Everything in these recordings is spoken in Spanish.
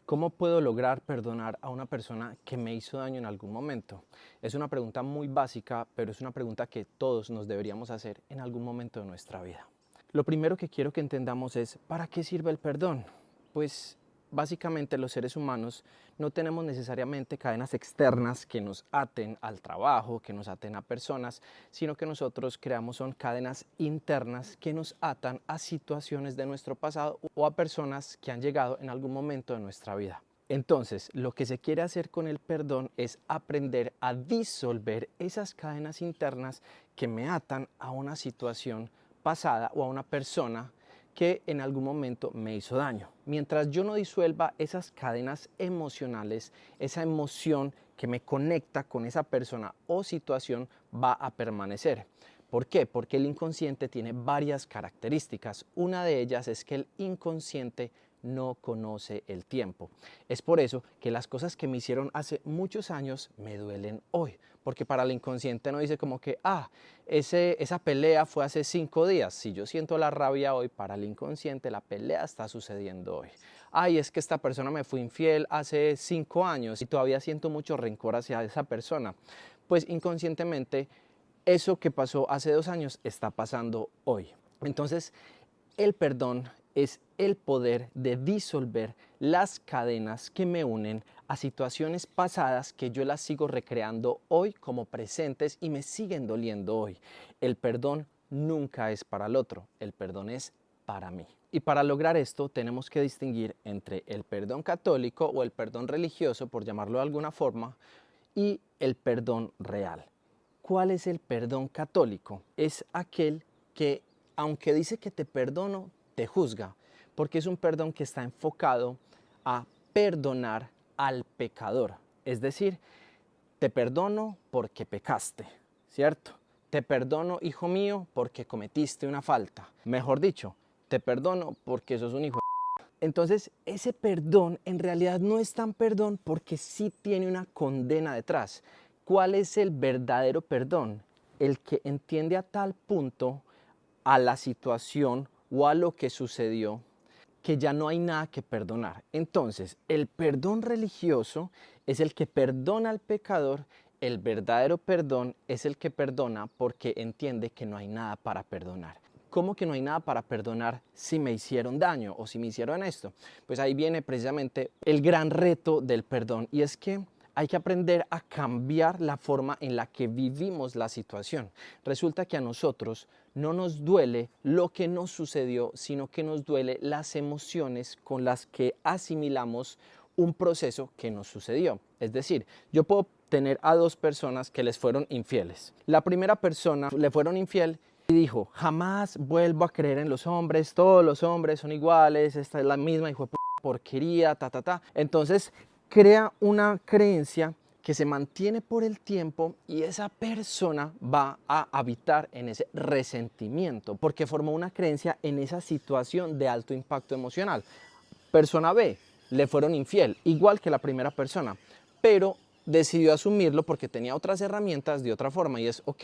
¿Cómo puedo lograr perdonar a una persona que me hizo daño en algún momento? Es una pregunta muy básica, pero es una pregunta que todos nos deberíamos hacer en algún momento de nuestra vida. Lo primero que quiero que entendamos es, ¿para qué sirve el perdón? Pues básicamente los seres humanos no tenemos necesariamente cadenas externas que nos aten al trabajo, que nos aten a personas, sino que nosotros creamos son cadenas internas que nos atan a situaciones de nuestro pasado o a personas que han llegado en algún momento de nuestra vida. Entonces, lo que se quiere hacer con el perdón es aprender a disolver esas cadenas internas que me atan a una situación pasada o a una persona que en algún momento me hizo daño. Mientras yo no disuelva esas cadenas emocionales, esa emoción que me conecta con esa persona o situación va a permanecer. ¿Por qué? Porque el inconsciente tiene varias características. Una de ellas es que el inconsciente no conoce el tiempo. Es por eso que las cosas que me hicieron hace muchos años me duelen hoy. Porque para el inconsciente no dice como que, esa pelea fue hace 5 días. Si yo siento la rabia hoy, para el inconsciente la pelea está sucediendo hoy. Ay, es que esta persona me fue infiel hace 5 años y todavía siento mucho rencor hacia esa persona. Pues inconscientemente eso que pasó hace 2 años está pasando hoy. Entonces, el perdón es el poder de disolver las cadenas que me unen a situaciones pasadas que yo las sigo recreando hoy como presentes y me siguen doliendo hoy. El perdón nunca es para el otro, el perdón es para mí. Y para lograr esto tenemos que distinguir entre el perdón católico o el perdón religioso, por llamarlo de alguna forma, y el perdón real. ¿Cuál es el perdón católico? Es aquel que, aunque dice que te perdono, te juzga, porque es un perdón que está enfocado a perdonar al pecador. Es decir, te perdono porque pecaste, ¿cierto? Te perdono, hijo mío, porque cometiste una falta. Mejor dicho, te perdono porque sos un hijo de... Entonces, ese perdón en realidad no es tan perdón porque sí tiene una condena detrás. ¿Cuál es el verdadero perdón? El que entiende a tal punto a la situación o a lo que sucedió que ya no hay nada que perdonar. Entonces, el perdón religioso es el que perdona al pecador. El verdadero perdón es el que perdona porque entiende que no hay nada para perdonar. ¿Cómo que no hay nada para perdonar si me hicieron daño o si me hicieron esto? Pues ahí viene precisamente el gran reto del perdón, y es que hay que aprender a cambiar la forma en la que vivimos la situación. Resulta que a nosotros no nos duele lo que nos sucedió, sino que nos duele las emociones con las que asimilamos un proceso que nos sucedió. Es decir, yo puedo tener a 2 personas que les fueron infieles. La primera persona le fueron infiel y dijo, jamás vuelvo a creer en los hombres, todos los hombres son iguales, esta es la misma hijo de porquería, Entonces crea una creencia que se mantiene por el tiempo y esa persona va a habitar en ese resentimiento porque formó una creencia en esa situación de alto impacto emocional. Persona B, le fueron infiel, igual que la primera persona, pero decidió asumirlo porque tenía otras herramientas de otra forma y es, ok,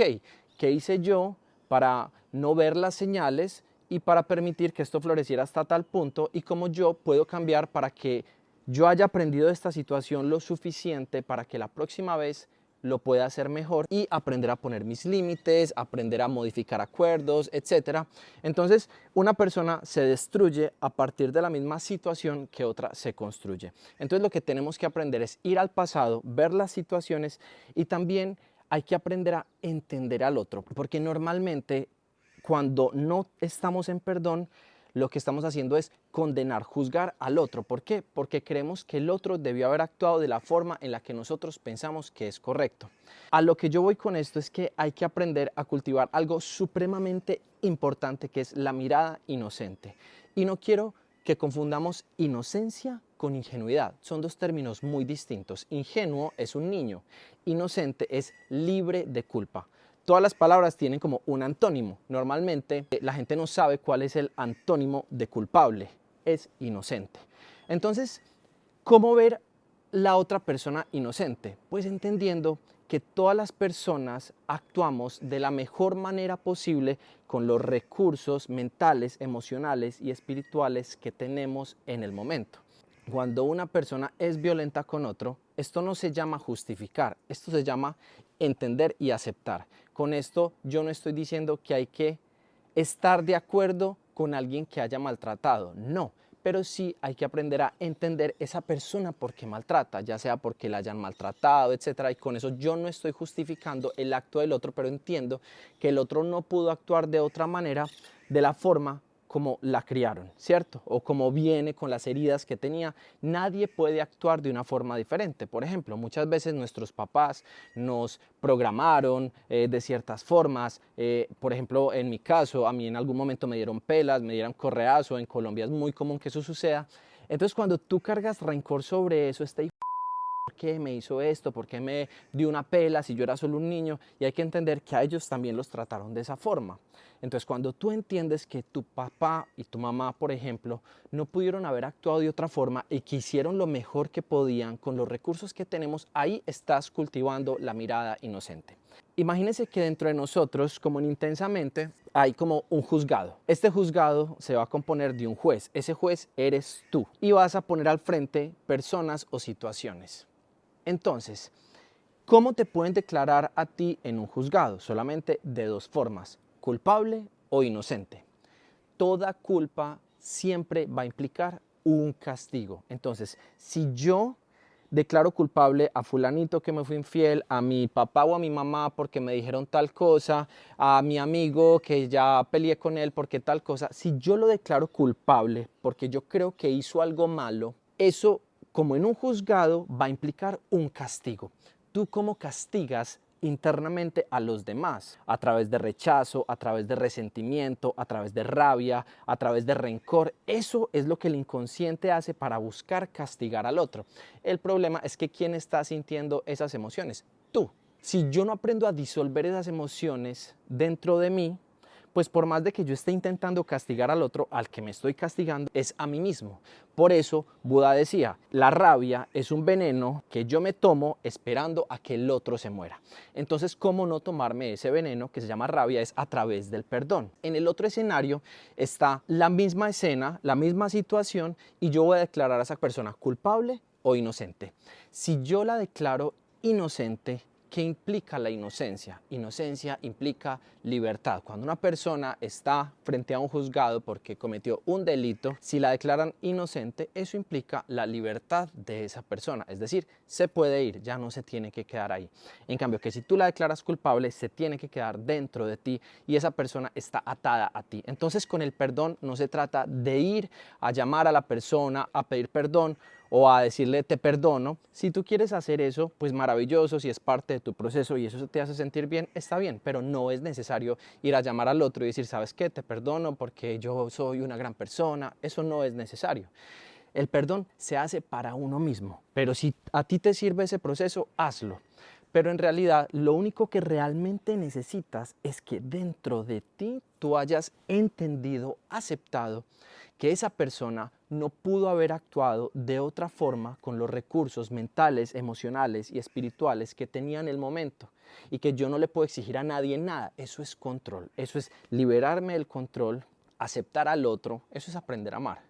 ¿qué hice yo para no ver las señales y para permitir que esto floreciera hasta tal punto, y cómo yo puedo cambiar para que yo haya aprendido de esta situación lo suficiente para que la próxima vez lo pueda hacer mejor y aprender a poner mis límites, aprender a modificar acuerdos, etcétera? Entonces, una persona se destruye a partir de la misma situación que otra se construye. Entonces, lo que tenemos que aprender es ir al pasado, ver las situaciones, y también hay que aprender a entender al otro, porque normalmente cuando no estamos en perdón, lo que estamos haciendo es condenar, juzgar al otro. ¿Por qué? Porque creemos que el otro debió haber actuado de la forma en la que nosotros pensamos que es correcto. A lo que yo voy con esto es que hay que aprender a cultivar algo supremamente importante, que es la mirada inocente. Y no quiero que confundamos inocencia con ingenuidad. Son 2 términos muy distintos. Ingenuo es un niño, inocente es libre de culpa. Todas las palabras tienen como un antónimo. Normalmente la gente no sabe cuál es el antónimo de culpable. Es inocente. Entonces, ¿cómo ver la otra persona inocente? Pues entendiendo que todas las personas actuamos de la mejor manera posible con los recursos mentales, emocionales y espirituales que tenemos en el momento. Cuando una persona es violenta con otro, esto no se llama justificar, esto se llama entender y aceptar. Con esto yo no estoy diciendo que hay que estar de acuerdo con alguien que haya maltratado, no, pero sí hay que aprender a entender esa persona por qué maltrata, ya sea porque la hayan maltratado, etcétera, y con eso yo no estoy justificando el acto del otro, pero entiendo que el otro no pudo actuar de otra manera, de la forma como la criaron, ¿cierto? O como viene con las heridas que tenía. Nadie puede actuar de una forma diferente. Por ejemplo, muchas veces nuestros papás nos programaron de ciertas formas. Por ejemplo, en mi caso, a mí en algún momento me dieron pelas, me dieron correazo. En Colombia es muy común que eso suceda. Entonces, cuando tú cargas rencor sobre eso, ¿por qué me hizo esto? ¿Por qué me dio una pela si yo era solo un niño? Y hay que entender que a ellos también los trataron de esa forma. Entonces, cuando tú entiendes que tu papá y tu mamá, por ejemplo, no pudieron haber actuado de otra forma y que hicieron lo mejor que podían con los recursos que tenemos, ahí estás cultivando la mirada inocente. Imagínense que dentro de nosotros, como en Intensamente, hay como un juzgado. Este juzgado se va a componer de un juez. Ese juez eres tú. Y vas a poner al frente personas o situaciones. Entonces, ¿cómo te pueden declarar a ti en un juzgado? Solamente de dos formas, culpable o inocente. Toda culpa siempre va a implicar un castigo. Entonces, si yo declaro culpable a fulanito que me fue infiel, a mi papá o a mi mamá porque me dijeron tal cosa, a mi amigo que ya peleé con él porque tal cosa, si yo lo declaro culpable porque yo creo que hizo algo malo, eso, como en un juzgado, va a implicar un castigo. ¿Tú cómo castigas internamente a los demás? A través de rechazo, a través de resentimiento, a través de rabia, a través de rencor. Eso es lo que el inconsciente hace para buscar castigar al otro. El problema es que ¿quién está sintiendo esas emociones? Tú. Si yo no aprendo a disolver esas emociones dentro de mí, pues por más de que yo esté intentando castigar al otro, al que me estoy castigando es a mí mismo. Por eso Buda decía, la rabia es un veneno que yo me tomo esperando a que el otro se muera. Entonces, ¿cómo no tomarme ese veneno que se llama rabia? Es a través del perdón. En el otro escenario está la misma escena, la misma situación, y yo voy a declarar a esa persona culpable o inocente. Si yo la declaro inocente, ¿qué implica la inocencia? Inocencia implica libertad. Cuando una persona está frente a un juzgado porque cometió un delito, si la declaran inocente, eso implica la libertad de esa persona. Es decir, se puede ir, ya no se tiene que quedar ahí. En cambio, que si tú la declaras culpable, se tiene que quedar dentro de ti y esa persona está atada a ti. Entonces, con el perdón no se trata de ir a llamar a la persona, a pedir perdón, o a decirle te perdono. Si tú quieres hacer eso, pues maravilloso, si es parte de tu proceso y eso te hace sentir bien, está bien, pero no es necesario ir a llamar al otro y decir, ¿sabes qué? Te perdono porque yo soy una gran persona. Eso no es necesario. El perdón se hace para uno mismo, pero si a ti te sirve ese proceso, hazlo. Pero en realidad lo único que realmente necesitas es que dentro de ti tú hayas entendido, aceptado que esa persona no pudo haber actuado de otra forma con los recursos mentales, emocionales y espirituales que tenía en el momento y que yo no le puedo exigir a nadie nada. Eso es control, eso es liberarme del control, aceptar al otro, eso es aprender a amar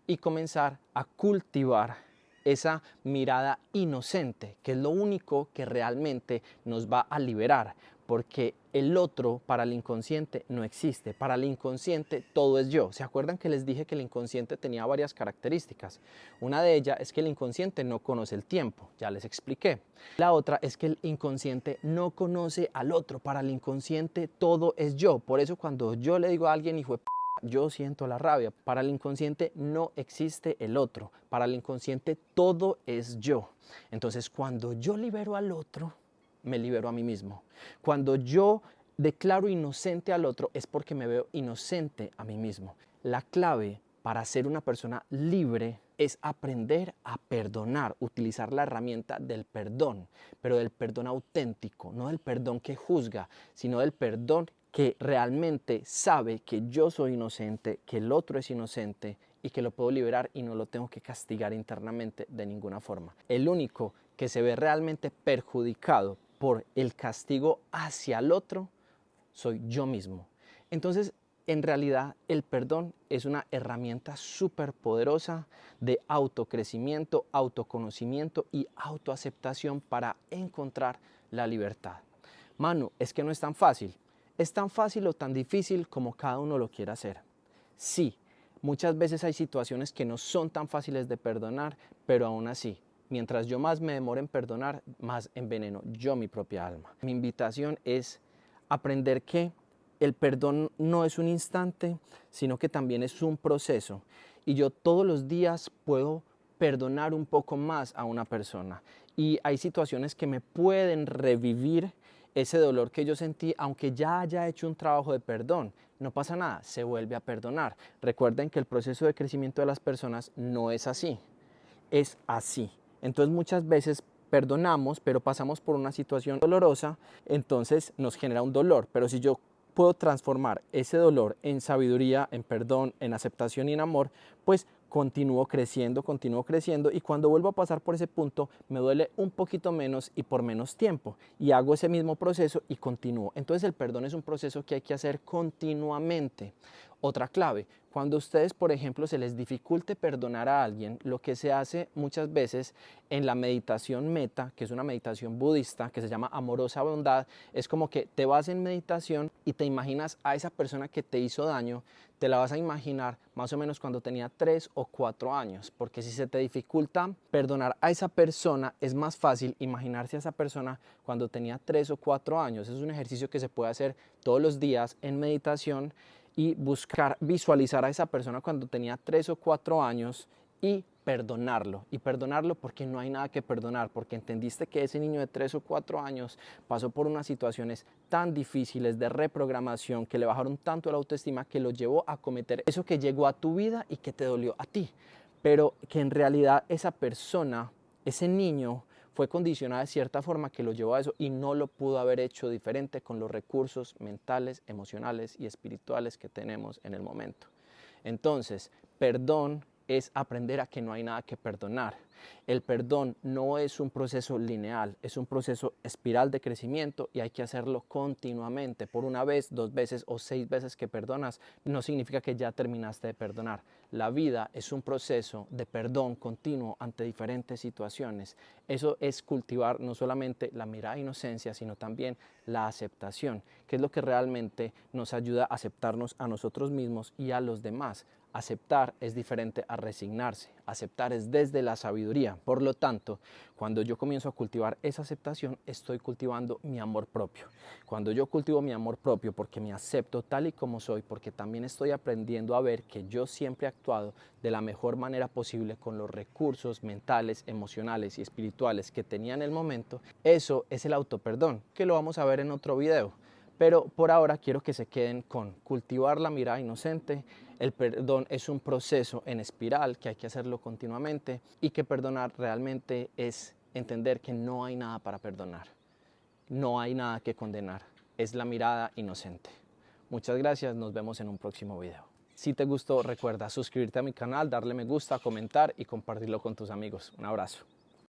y comenzar a cultivar esa mirada inocente, que es lo único que realmente nos va a liberar, porque el otro para el inconsciente no existe. Para el inconsciente todo es yo. ¿Se acuerdan que les dije que el inconsciente tenía varias características? Una de ellas es que el inconsciente no conoce el tiempo, ya les expliqué. La otra es que el inconsciente no conoce al otro. Para el inconsciente todo es yo. Por eso cuando yo le digo a alguien, hijo de yo siento la rabia. Para el inconsciente no existe el otro. Para el inconsciente todo es yo. Entonces, cuando yo libero al otro, me libero a mí mismo. Cuando yo declaro inocente al otro, es porque me veo inocente a mí mismo. La clave para ser una persona libre es aprender a perdonar, utilizar la herramienta del perdón, pero del perdón auténtico, no del perdón que juzga, sino del perdón que realmente sabe que yo soy inocente, que el otro es inocente y que lo puedo liberar y no lo tengo que castigar internamente de ninguna forma. El único que se ve realmente perjudicado por el castigo hacia el otro soy yo mismo. Entonces, en realidad el perdón es una herramienta súper poderosa de autocrecimiento, autoconocimiento y autoaceptación para encontrar la libertad. Manu, es que no es tan fácil. Es tan fácil o tan difícil como cada uno lo quiera hacer. Sí, muchas veces hay situaciones que no son tan fáciles de perdonar, pero aún así, mientras yo más me demore en perdonar, más enveneno yo mi propia alma. Mi invitación es aprender que el perdón no es un instante, sino que también es un proceso. Y yo todos los días puedo perdonar un poco más a una persona. Y hay situaciones que me pueden revivir ese dolor que yo sentí, aunque ya haya hecho un trabajo de perdón. No pasa nada, se vuelve a perdonar. Recuerden que el proceso de crecimiento de las personas no es así, es así. Entonces muchas veces perdonamos, pero pasamos por una situación dolorosa, entonces nos genera un dolor. Pero si yo puedo transformar ese dolor en sabiduría, en perdón, en aceptación y en amor, pues continúo creciendo y cuando vuelvo a pasar por ese punto me duele un poquito menos y por menos tiempo y hago ese mismo proceso y continúo. Entonces el perdón es un proceso que hay que hacer continuamente. Otra clave, cuando a ustedes, por ejemplo, se les dificulte perdonar a alguien, lo que se hace muchas veces en la meditación meta, que es una meditación budista que se llama amorosa bondad, es como que te vas en meditación y te imaginas a esa persona que te hizo daño, te la vas a imaginar más o menos cuando tenía 3 o 4 años, porque si se te dificulta perdonar a esa persona, es más fácil imaginarse a esa persona cuando tenía 3 o 4 años. Es un ejercicio que se puede hacer todos los días en meditación y buscar visualizar a esa persona cuando tenía 3 o 4 años y perdonarlo porque no hay nada que perdonar, porque entendiste que ese niño de 3 o 4 años pasó por unas situaciones tan difíciles de reprogramación que le bajaron tanto la autoestima que lo llevó a cometer eso que llegó a tu vida y que te dolió a ti, pero que en realidad esa persona, ese niño, fue condicionada de cierta forma que lo llevó a eso y no lo pudo haber hecho diferente con los recursos mentales, emocionales y espirituales que tenemos en el momento. Entonces, perdón es aprender a que no hay nada que perdonar. El perdón no es un proceso lineal, es un proceso espiral de crecimiento y hay que hacerlo continuamente. Por una vez, 2 veces o 6 veces que perdonas, no significa que ya terminaste de perdonar. La vida es un proceso de perdón continuo ante diferentes situaciones. Eso es cultivar no solamente la mirada de inocencia, sino también la aceptación, que es lo que realmente nos ayuda a aceptarnos a nosotros mismos y a los demás. Aceptar es diferente a resignarse. Aceptar es desde la sabiduría. Por lo tanto, cuando yo comienzo a cultivar esa aceptación, estoy cultivando mi amor propio. Cuando yo cultivo mi amor propio porque me acepto tal y como soy, porque también estoy aprendiendo a ver que yo siempre he actuado de la mejor manera posible con los recursos mentales, emocionales y espirituales que tenía en el momento, eso es el autoperdón, que lo vamos a ver en otro video. Pero por ahora quiero que se queden con cultivar la mirada inocente. El perdón es un proceso en espiral que hay que hacerlo continuamente y que perdonar realmente es entender que no hay nada para perdonar, no hay nada que condenar, es la mirada inocente. Muchas gracias, nos vemos en un próximo video. Si te gustó, recuerda suscribirte a mi canal, darle me gusta, comentar y compartirlo con tus amigos. Un abrazo.